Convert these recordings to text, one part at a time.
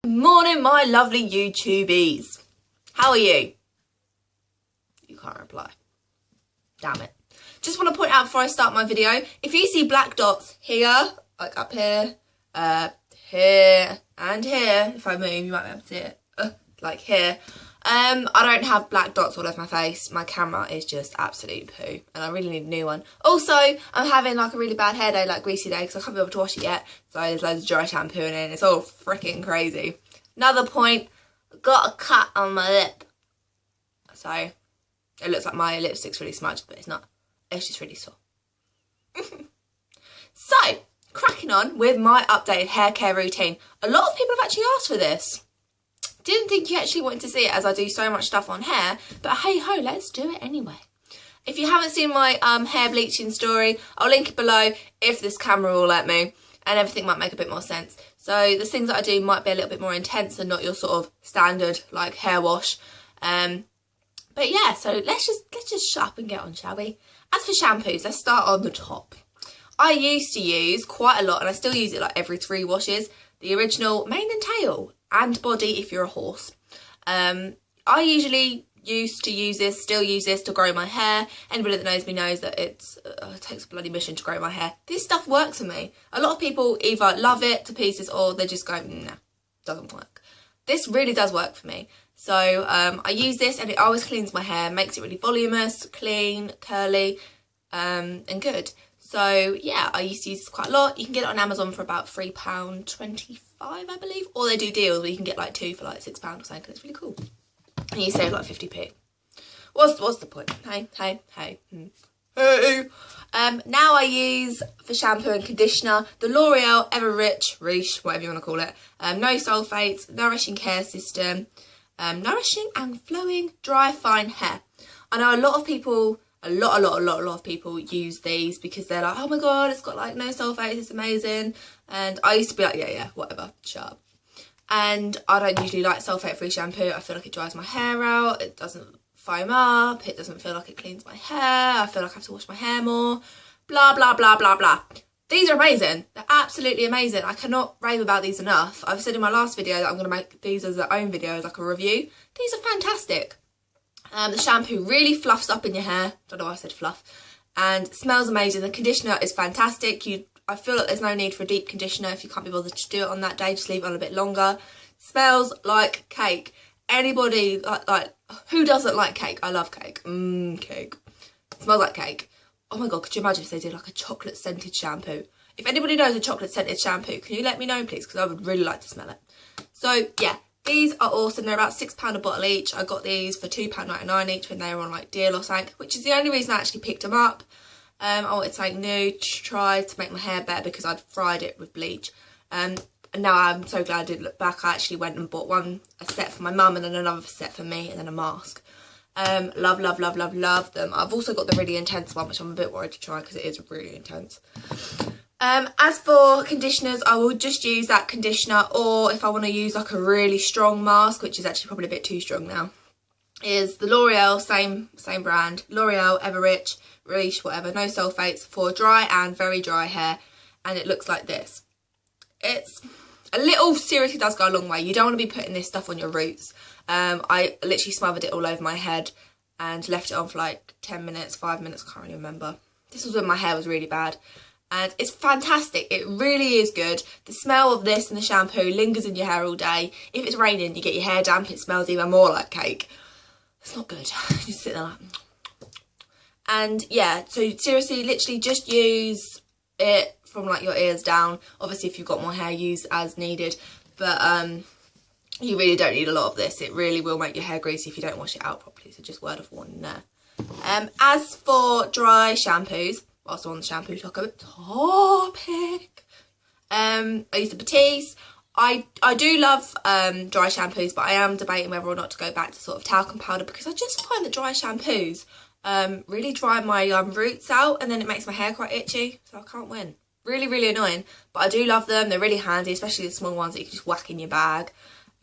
Morning, my lovely YouTubies. How are you? You can't reply. Damn it. Just want to point out before I start my video, if you see black dots here, like up here, here, and here, if I move, you might be able to see it, like here. I don't have black dots all over my face. My camera is just absolute poo, and I really need a new one. Also, I'm having like a really bad hair day, like greasy day, because I can't be able to wash it yet. So there's loads of dry shampoo in it, and it's all freaking crazy. Another point, got a cut on my lip. So, it looks like my lipstick's really smudged, but it's not. It's just really sore. So, cracking on with my updated hair care routine. A lot of people have actually asked for this. Didn't think you actually wanted to see it as I do so much stuff on hair, but hey ho, let's do it anyway. If you haven't seen my hair bleaching story, I'll link it below if this camera will let me, and everything might make a bit more sense. So the things that I do might be a little bit more intense and not your sort of standard like hair wash. But yeah, so let's just shut up and get on, shall we? As for shampoos, let's start on the top. I used to use quite a lot, and I still use it like every 3 washes, the original mane and tail and body if you're a horse. I usually used to use this, still use this to grow my hair. Anybody that knows me knows that it takes a bloody mission to grow my hair. This stuff works for me. A lot of people either love it to pieces or they just go, nah, doesn't work. This really does work for me. So I use this and it always cleans my hair, makes it really voluminous, clean, curly, and good. So yeah, I used to use this quite a lot. You can get it on Amazon for about £3.25, I believe. Or they do deals where you can get like 2 for like £6 or something, and it's really cool. And you save like 50p. What's the point? Hey. Now I use, for shampoo and conditioner, the L'Oreal Everrich, whatever you want to call it. No sulfates, nourishing care system. Nourishing and flowing dry fine hair. I know a lot of people, a lot of people use these because they're like, oh my god, it's got like no sulfates, it's amazing. And I used to be like, yeah, whatever, shut up. And I don't usually like sulfate free shampoo. I feel like it dries my hair out, it doesn't foam up, it doesn't feel like it cleans my hair, I feel like I have to wash my hair more, blah blah blah blah blah. These are amazing. They're absolutely amazing. I cannot rave about these enough. I've said in my last video that I'm going to make these as their own video, as like a review. These are fantastic. The shampoo really fluffs up in your hair. Don't know why I said fluff. And smells amazing. The conditioner is fantastic. I feel like there's no need for a deep conditioner if you can't be bothered to do it on that day. Just leave it on a bit longer. Smells like cake. Anybody, like who doesn't like cake? I love cake. Cake. It smells like cake. Oh my god, could you imagine if they did like a chocolate scented shampoo? If anybody knows a chocolate scented shampoo, can you let me know please? Because I would really like to smell it. So yeah, these are awesome. They're about £6 a bottle each. I got these for £2.99 each when they were on like deal or something, which is the only reason I actually picked them up. I wanted something new to try to make my hair better because I'd fried it with bleach. And now I'm so glad I did look back. I actually went and bought a set for my mum and then another set for me and then a mask. Love them. I've also got the really intense one, which I'm a bit worried to try because it is really intense. As for conditioners, I will just use that conditioner, or if I want to use like a really strong mask, which is actually probably a bit too strong now, is the L'Oreal, same brand, L'Oreal Everrich, whatever, no sulfates, for dry and very dry hair, and it looks like this. It's a little, seriously does go a long way. You don't want to be putting this stuff on your roots. I literally smothered it all over my head and left it on for like 10 minutes, 5 minutes, I can't really remember. This was when my hair was really bad. And it's fantastic. It really is good. The smell of this and the shampoo lingers in your hair all day. If it's raining, you get your hair damp, it smells even more like cake. It's not good. You sit there like... And yeah, so seriously, literally just use it from like your ears down. Obviously, if you've got more hair, use as needed. But you really don't need a lot of this. It really will make your hair greasy if you don't wash it out properly. So just word of warning there. As for dry shampoos, whilst I'm on the shampoo topic, I use the Batiste. I do love dry shampoos, but I am debating whether or not to go back to sort of talcum powder because I just find that dry shampoos really dry my roots out and then it makes my hair quite itchy, so I can't win. Really annoying, but I do love them. They're really handy, especially the small ones that you can just whack in your bag.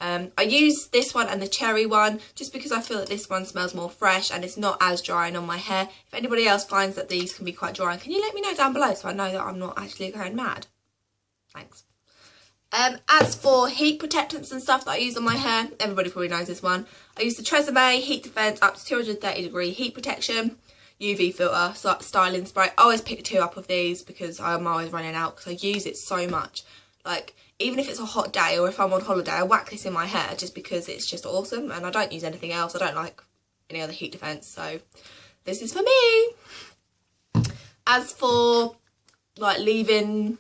I use this one and the cherry one just because I feel that this one smells more fresh and it's not as drying on my hair. If anybody else finds that these can be quite drying, can you let me know down below so I know that I'm not actually going mad? Thanks. As for heat protectants and stuff that I use on my hair, everybody probably knows this one. I use the Tresemme Heat Defense up to 230 degree heat protection, UV filter, styling spray. I always pick 2 up of these because I'm always running out because I use it so much. Like, even if it's a hot day or if I'm on holiday, I whack this in my hair just because it's just awesome and I don't use anything else. I don't like any other heat defense, so this is for me. As for like leaving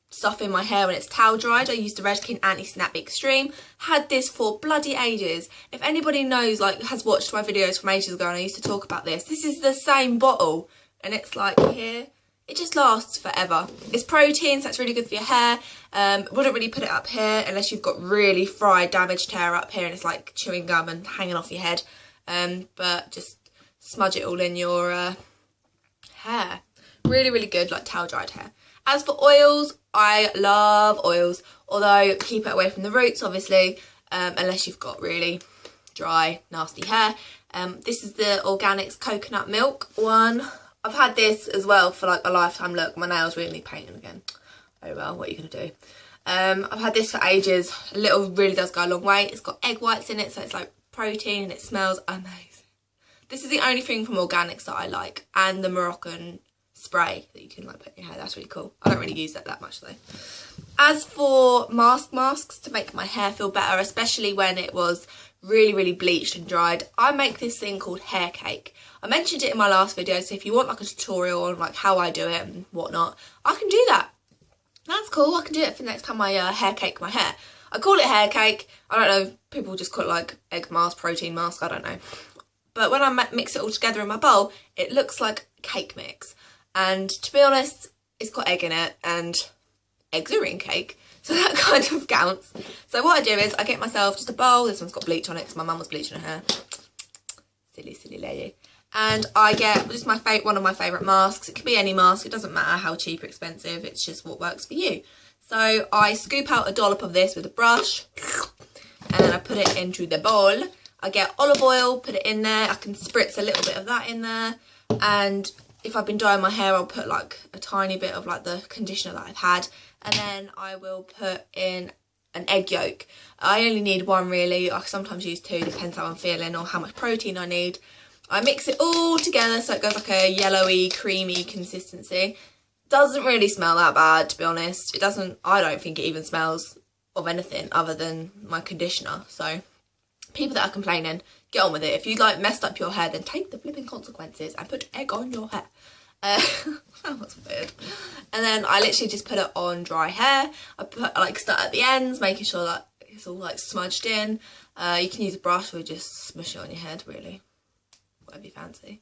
stuff in my hair when it's towel dried, I used the Redken Anti-Snap Extreme. Had this for bloody ages. If anybody knows, like, has watched my videos from ages ago and I used to talk about this is the same bottle and it's like here. It just lasts forever. It's protein, so it's really good for your hair. Wouldn't really put it up here unless you've got really fried, damaged hair up here and it's like chewing gum and hanging off your head. But just smudge it all in your hair. Really, really good, like towel dried hair. As for oils, I love oils, although keep it away from the roots, obviously, unless you've got really dry, nasty hair. This is the Organics Coconut Milk one. I've had this as well for like a lifetime look. My nails really need painting again. Oh well, what are you going to do? I've had this for ages. A little really does go a long way. It's got egg whites in it, so it's like protein and it smells amazing. This is the only thing from Organics that I like, and the Moroccan spray that you can like put in your hair. That's really cool. I don't really use that much though. As for masks to make my hair feel better, especially when it was really, really bleached and dried, I make this thing called hair cake. I mentioned it in my last video, so if you want like a tutorial on like how I do it and whatnot, I can do that. That's cool. I can do it for the next time I hair cake my hair. I call it hair cake. I don't know, people just call it like egg mask, protein mask, I don't know. But when I mix it all together in my bowl, it looks like cake mix. And to be honest, it's got egg in it and eggs are in cake, so that kind of counts. So what I do is I get myself just a bowl. This one's got bleach on it because my mum was bleaching her hair. Silly, silly lady. And I get just one of my favourite masks. It can be any mask. It doesn't matter how cheap or expensive. It's just what works for you. So I scoop out a dollop of this with a brush and then I put it into the bowl. I get olive oil, put it in there. I can spritz a little bit of that in there. And if I've been dyeing my hair, I'll put like a tiny bit of like the conditioner that I've had. And then I will put in an egg yolk. I only need 1 really. I sometimes use 2, depends how I'm feeling or how much protein I need. I mix it all together so it goes like a yellowy, creamy consistency. Doesn't really smell that bad, to be honest. It doesn't, I don't think it even smells of anything other than my conditioner. So people that are complaining, get on with it. If you like messed up your hair, then take the flipping consequences and put egg on your hair. That was weird. And then I literally just put it on dry hair. I like start at the ends, making sure that it's all like smudged in. You can use a brush or just smush it on your head, really. Whatever you fancy.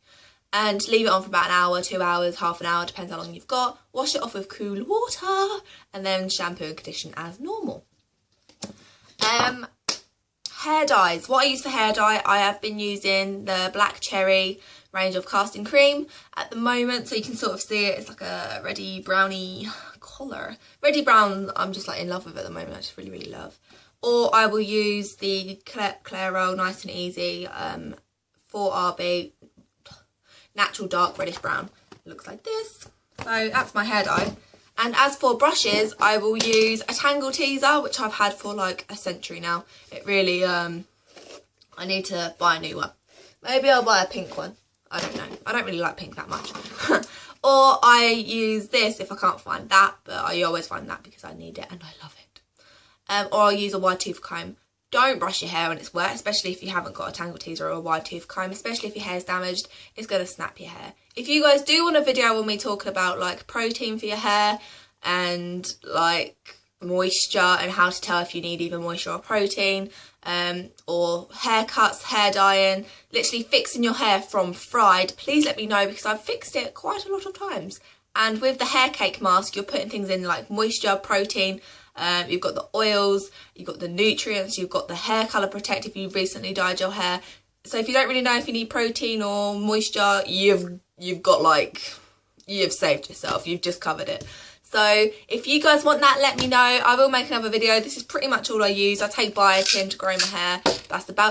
And leave it on for about an hour, 2 hours, half an hour, depends how long you've got. Wash it off with cool water and then shampoo and condition as normal. Hair dyes. What I use for hair dye, I have been using the Black Cherry range of casting cream at the moment, so you can sort of see it. It's like a reddy browny colour. Reddy brown I'm just like in love with at the moment. I just really, really love. Or I will use the Clairol Nice and Easy 4RB natural dark reddish brown. It looks like this. So that's my hair dye. And as for brushes, I will use a Tangle Teezer, which I've had for like a century now. It really, I need to buy a new one. Maybe I'll buy a pink one. I don't know. I don't really like pink that much. Or I use this if I can't find that, but I always find that because I need it and I love it. Or I'll use a wide tooth comb. Don't brush your hair when it's wet, especially if you haven't got a Tangle Teezer or a wide tooth comb, especially if your hair's damaged. It's going to snap your hair. If you guys do want a video with me talking about like protein for your hair and like moisture and how to tell if you need either moisture or protein, or haircuts, hair dyeing, literally fixing your hair from fried, please let me know because I've fixed it quite a lot of times. And with the hair cake mask, you're putting things in like moisture, protein, you've got the oils, you've got the nutrients, you've got the hair colour protect if you've recently dyed your hair. So if you don't really know if you need protein or moisture, you've got like, you've saved yourself, you've just covered it. So if you guys want that, let me know. I will make another video. This is pretty much all I use. I take biotin to grow my hair. That's about